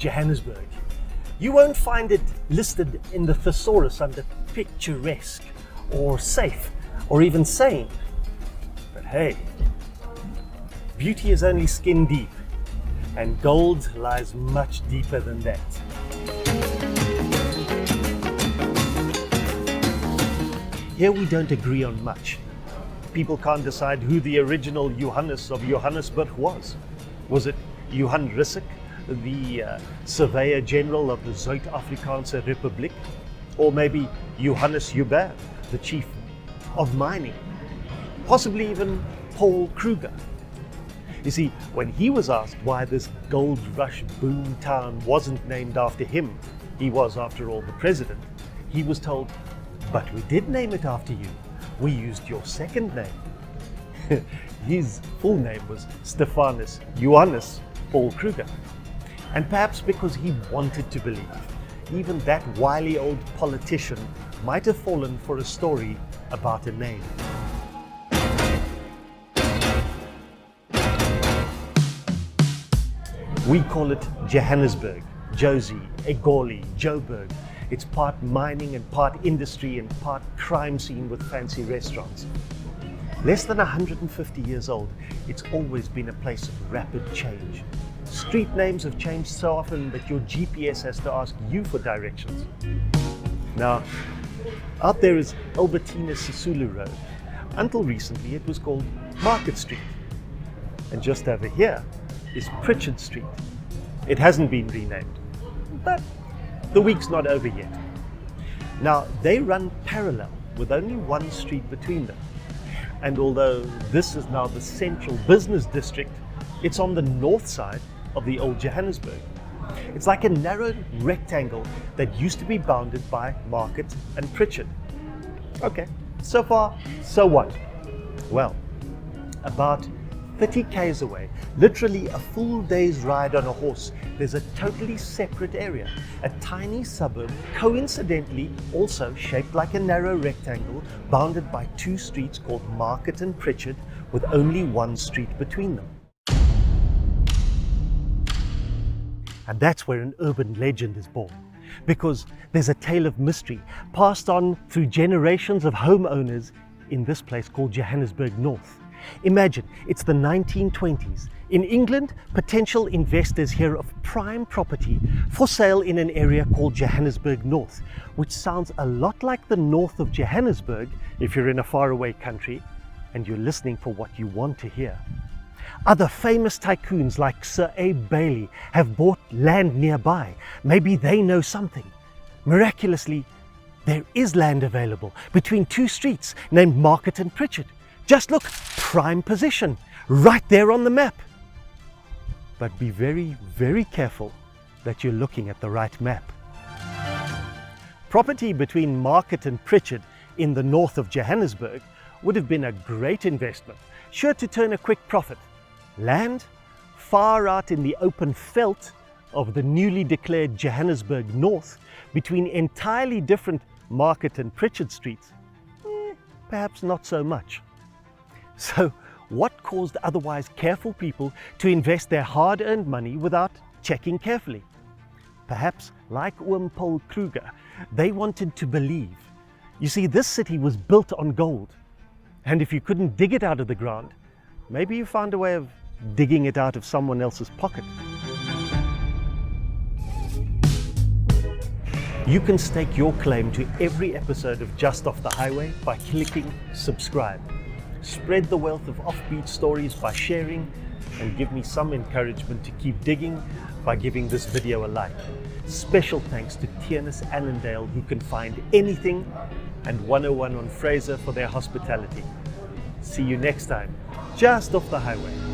Johannesburg. You won't find it listed in the thesaurus under picturesque or safe or even sane. But hey, beauty is only skin deep, and gold lies much deeper than that. Here we don't agree on much. People can't decide who the original Johannes of Johannesburg was. Was it Johan Rissik, the Surveyor General of the Zuid-Afrikaanse Republiek? Or maybe Johannes Joubert, the Chief of Mining? Possibly even Paul Kruger. You see, when he was asked why this gold rush boom town wasn't named after him, he was after all the president, he was told, "But we did name it after you. We used your second name." His full name was Stephanus Johannes Paul Kruger. And perhaps because he wanted to believe, even that wily old politician might have fallen for a story about a name. We call it Johannesburg, Josie, Egoli, Joburg. It's part mining and part industry and part crime scene with fancy restaurants. Less than 150 years old, it's always been a place of rapid change. Street names have changed so often that your GPS has to ask you for directions. Now, out there is Albertina Sisulu Road. Until recently, it was called Market Street. And just over here is Pritchard Street. It hasn't been renamed, but the week's not over yet. Now, they run parallel with only one street between them. And although this is now the central business district, it's on the north side of the old Johannesburg. It's like a narrow rectangle that used to be bounded by Market and Pritchard. Okay, so far, so what? Well, about 30 k's away, literally a full day's ride on a horse, there's a totally separate area, a tiny suburb, coincidentally also shaped like a narrow rectangle, bounded by two streets called Market and Pritchard, with only one street between them. And that's where an urban legend is born, because there's a tale of mystery passed on through generations of homeowners in this place called Johannesburg North. Imagine, it's the 1920s. In England, potential investors hear of prime property for sale in an area called Johannesburg North, which sounds a lot like the north of Johannesburg if you're in a faraway country and you're listening for what you want to hear. Other famous tycoons like Sir Abe Bailey have bought land nearby. Maybe they know something. Miraculously, there is land available between two streets named Market and Pritchard. Just look, prime position, right there on the map. But be very, very careful that you're looking at the right map. Property between Market and Pritchard in the north of Johannesburg would have been a great investment, sure to turn a quick profit. Land far out in the open veld of the newly declared Johannesburg North, between entirely different Market and Pritchard streets, perhaps not so much. So what caused otherwise careful people to invest their hard-earned money without checking carefully? Perhaps, like Paul Kruger, they wanted to believe. You see, this city was built on gold, and if you couldn't dig it out of the ground, maybe you found a way of digging it out of someone else's pocket. You can stake your claim to every episode of Just Off the Highway by clicking subscribe. Spread the wealth of offbeat stories by sharing, and give me some encouragement to keep digging by giving this video a like. Special thanks to Tiernis Annandale, who can find anything, and 101 on Fraser for their hospitality. See you next time, Just Off the Highway.